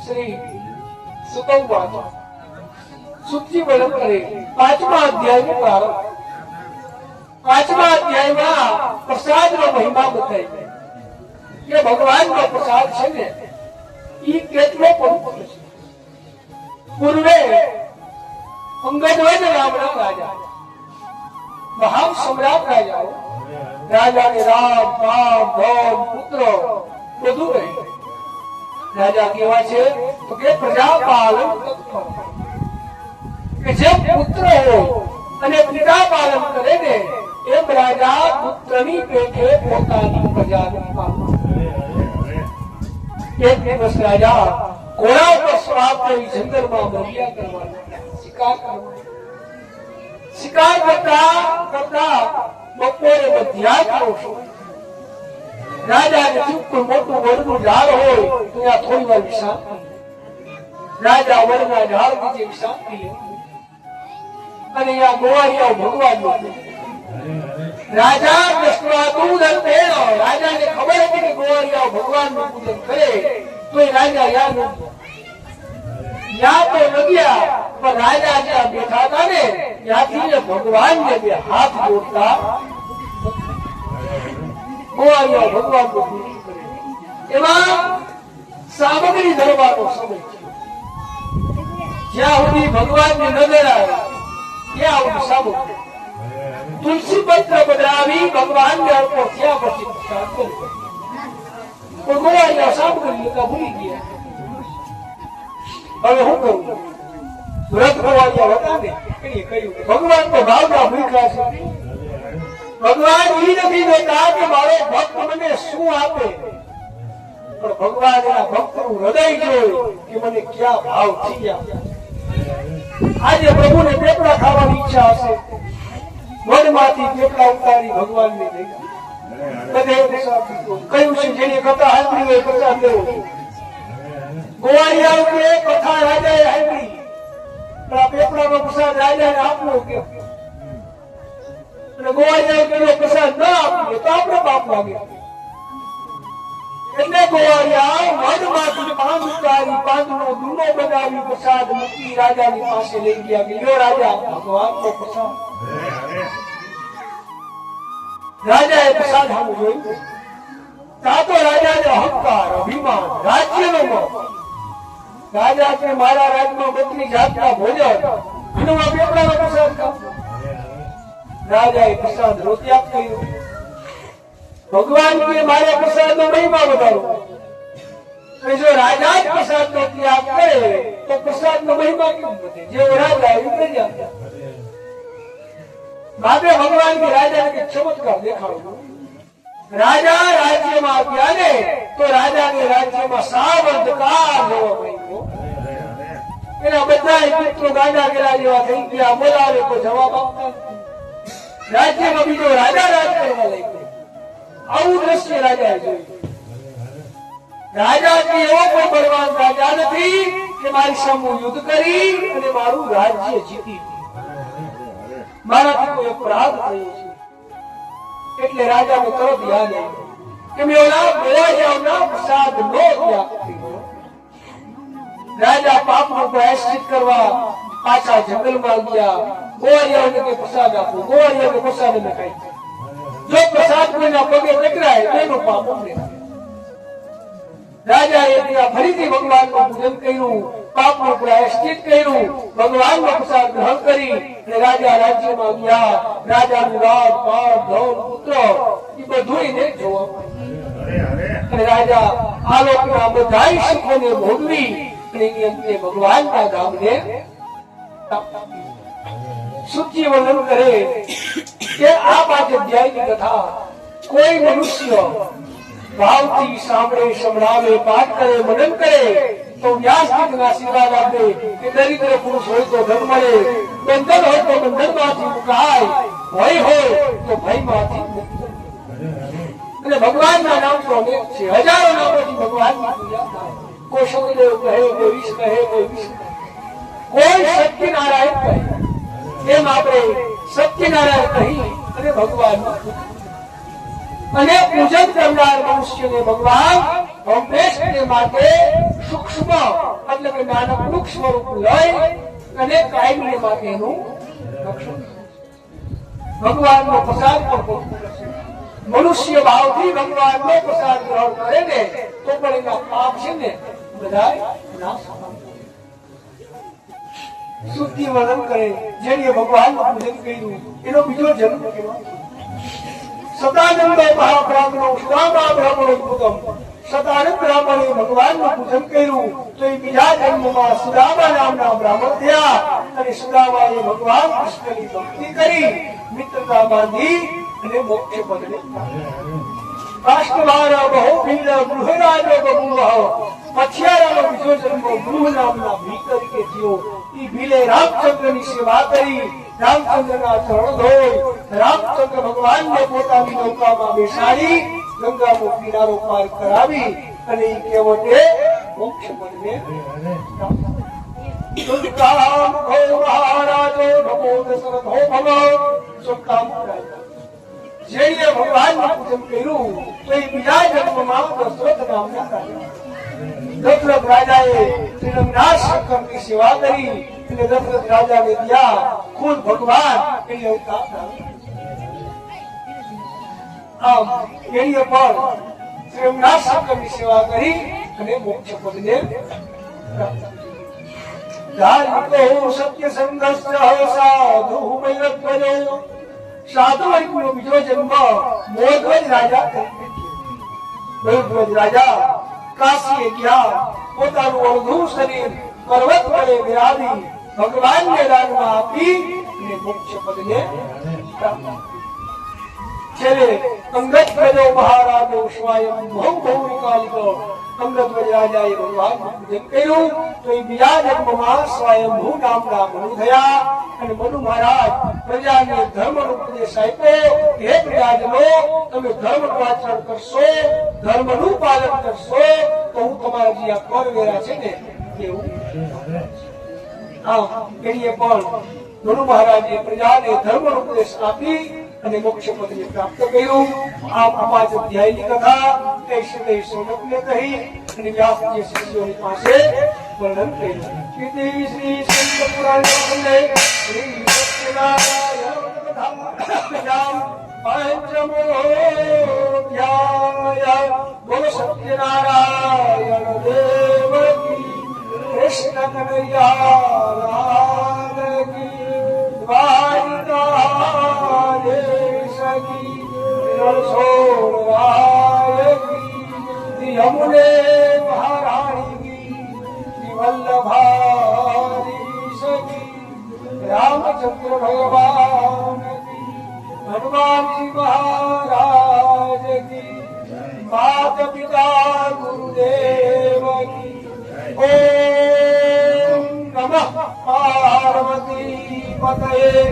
श्री सुतौवाच सुखी वर्णन करे 5मा अध्याय में प्रारंभ 5मा अध्याय में प्रसाद नो महिमा बताई के भगवान नो प्रसाद छे ने ई केटलो पवित्र छे। पूर्वे अंगदवैद नामना राजा महान सम्राट राजाओ राजा ने राज पाम धन पुत्र બધું રહે રાજા કેવા છે તો કે પ્રજા પાલન તત્પર કે જે પુત્ર હોય અને પિતા પાલન કરે ને એમ રાજા પુત્રની પેટે પોતાની પ્રજાનું પાલન એક દિવસ રાજા ઘોડા પર સવાર થઈ જંગલમાં મરિયા કરવા શિકાર કરતા બપોરે મધ્યાહનો સમય राजा ने चुप मोटू वरनु झाड़ हो तो या थोड़ी बार विश्रांति राजा वरना झाड़ नीचे विश्रांति ले अने या गोवारिया भगवान नो राजा कृष्णा दूध तेरो राजा ने खबर है कि गोवारिया भगवान नु पूजन करे तो ये राजा या तो लगिया पर राजा ज्यादा बैठा था ने याथी ने भगवान ने भी हाथ जोड़ता गोवारिया भगवान को पूरी करे एवं सामग्री धरવાનો સમય છે જ્યાં સુધી ભગવાન ની નજર આવે ત્યાં સુધી સામગ્રી તુલસી પત્ર બનાવી ભગવાન ને અર્પણ થયા પછી પ્રસાદ કર્યો તો ગોવારિયા સામગ્રી લેતા ભૂલી ગયા હવે હું કરું વ્રત ગોવારિયા હતા ને એને કહ્યું ભગવાન તો ભાવના ભૂખ્યા છે भगवान ई नहीं देता कि मारो भक्त मने शू आपे पर भगवान एना भक्त नु हृदय जोई कि मने क्या भाव थी गया आज प्रभु ने पेपड़ा खावानी इच्छा हशे वनमाथी पेपड़ा उतारी भगवान ने दे बधे कયું છે જેની કથા સાંભળી હોય કથા દેવો ગોવાળિયા કે કથા રાજાએ સાંભળી પણ આ પેપડાનો પ્રસાદ રાજાને આપવો કે गोवारिया के प्रसाद न आपीए तो आपने पाप लागे એટલે ગોવારિયા વનમાંથી પાંદ ઉતારી પાંદનો દૂનો બનાવી પ્રસાદ મૂકી રાજાની પાસે લઈ ગયા કે યો રાજા ભગવાનનો પ્રસાદ રાજાએ પ્રસાદ સામું જોયું તા તો રાજાને અહંકાર અભિમાન રાજ્યનો મોહ રાજા કે મારા રાજમાં બધી જાતના ભોજન અને આ પેપડાનો પ્રસાદ ખાવ राजा प्रसाद रोत्याग કર્યો भगवान के मारे प्रसाद नो महिमा बताओ जो राजा प्रसाद नो त्याग करे तो प्रसाद नो महिमा क्यों बते जो राजा है जाता बाबे भगवान के राजा के चमत्कार देखाड़ो राजा राज्य में आज्ञा ने तो राजा के राज्य में साव अंधकार होवा मळ्यो एना बधाय पुત્રો गांजा गेला जेवा થઈ ગયા બોલાવે તો જવાબ આપતા राज्य में बीजो राजा राज करवा लई गयो आવું દ્રશ્ય રાજાએ જોયું राजा की एवो कोई बलवान राजा નથી કે મારી સામે યુદ્ધ કરી અને મારું રાજ્ય જીતી મારાથી કોઈ અપરાધ થયો છે એટલે રાજાને તરત યાદ આવ્યું કે મેં ઓલા ગોવાળિયાના પ્રસાદ નો ત્યાગ કર્યો રાજા પાપનો પ્રાયશ્ચિત કરવા પાછા જંગલમાં ગયા गोवारिया के प्रसाद आपो गोवारिया के प्रसाद में खाई जो प्रसाद कोईना पगे टकराए तेनो पाप उठे राजा ए दिया फरीથી भगवान को पूजन કર્યું पापનો प्रायश्चित કર્યું भगवान નો प्रसाद ગ્રહણ કરી ને રાજા રાજ્યમાં ગયા રાજાનું રાજ પાટ ધન પુત્ર એ બધુંય ને જોવા અને રાજા આલોકના બધાય સુખોને ભોગવી અને અંતે ભગવાનના ધામને सुखी वर्णन करे कि आ 5 अध्याय की कथा कोई मनुष्य भावती सामने संभळावे पाठ करे मनन करे तो व्यास जी ना आशीर्वाद आपे कि दरिद्र पुरुष हो तो धन मळे बंधन हो तो बंधन माथी मुकाय भय हो तो भय माथी मुक्त અને ભગવાનના નામ તો અનેક છે હજારો નામોથી ભગવાનની પૂજા થાય કોઈ શંકરદેવ કહે કોઈ વિષ્ણુ કહે કોઈ વિષ્ણુ કોઈ સત્યનારાયણ કહે એમ આપણે સત્યનારાયણ કહી અને ભગવાન અને પૂજન કરનાર મનુષ્યને ભગવાન હંમેશને માટે સૂક્ષ્મ એટલે કે નાનકડું સ્વરૂપ લઈ અને કાયમને માટે એનું રક્ષણ ભગવાનનો પ્રસાદ પણ ભોગવું પડશે. મનુષ્ય ભાવથી ભગવાનનો પ્રસાદ ગ્રહણ કરે ને તો પણ એના પાપ છે ને બધા નાશ પામે. શુદ્ધિ વર્ણન કરે જેને ભગવાનનું પૂજન કર્યું એનો બીજો જન્મ કહેવાય. સદાનંદ મહાબ્રાહ્મણો સુદામા બ્રાહ્મણો ઉત્તમ. સદાનંદ બ્રાહ્મણે ભગવાનનું પૂજન કર્યું તો એ બીજા જન્મમાં સુદામા નામના બ્રાહ્મણ થયા અને સુદામાએ ભગવાન કૃષ્ણની ભક્તિ કરી મિત્રતા બાંધી અને મોક્ષ પદને રાષ્ટ્રવાર બહુ ભીલ ગૃહરાજ બહુવ. પછિયારાનો બીજો જન્મ ગૃહ નામના ભીલ તરીકે થયો. એ ભીલે રામચંદ્રની સેવા કરી, રામચંદ્રના ચરણ ધોઈ, રામચંદ્ર ભગવાનને પોતાની નૌકામાં બેસાડી ગંગાનો કિનારો પાર કરાવી અને એ કેવટે મોક્ષ પદને સુકામ ભો મહારાજો નમો દશરથો ભવ. સુકામ જેણે ભગવાનનું પૂજન કર્યું તો એ બીજા જન્મમાં દશરથ નામના રાજા. દશરથ રાજાએ શ્રીરંગનાથ શંકરની સેવા કરી અને દશરથ રાજાને દિયા ખુદ ભગવાન એને અવતાર આમ એણીએ પણ શ્રીરંગનાથ શંકરની સેવા કરી અને મોક્ષ પદને ધાર્મિકો સત્ય સંઘસ્થ સાધુ મૈરત્વજો. સાધુ વર્ગનો બીજો જન્મ મોધ્વજ રાજા તરીકે. મોધ્વજ રાજા કાશીએ ગયા, પોતાનું અડધું શરીર પર્વત પર બિરાવી ભગવાનને દાનમાં આપી અને મોક્ષ પદને પ્રાપ્ત. છેલ્લે અંગદધ્વજો મહારાજો સ્વયં બહુ બહુ વિકાલિકો. અંગદધ્વજ રાજાએ ભગવાનનું પૂજન કર્યું તો એ બીજા જન્મમાં સ્વયંભૂ નામના મનુ થયા અને મનુ મહારાજ પ્રજાને ધર્મનો ઉપદેશ આપ્યો. હે પ્રજાજનો, તમે ધર્મનું આચરણ કરશો, ધર્મનું પાલન કરશો તો હું તમારા જે આ કરવેરા છે ને એવું. આમ એણીએ પણ મનુ મહારાજે પ્રજાને ધર્મનો ઉપદેશ આપી અને મોક્ષ પદને પ્રાપ્ત કર્યું. આમ આ 5 અધ્યાયની કથા કૈશિકે સોનકને કહી અને વ્યાસજીએ શિષ્યોની પાસે વર્ણન કર્યું. ઇતિ શ્રી સ્કંદ પુરાણે શ્રી સત્યનારાયણ પંચમો અધ્યાય. બોલો સત્યનારાયણ દેવ કી, કૃષ્ણ કનૈયા લાલ કી, દ્વારિકાધીશ કી, રણછોડરાય કી, યમુને મહારાણી કી, વલ્લભાધીશ કી, રામચંદ્ર ભગવાન કી, હનુમાનજી મહારાજ કી, માતા પિતા ગુરુદેવ કી. ઓમ નમઃ પાર્વતી પતયે.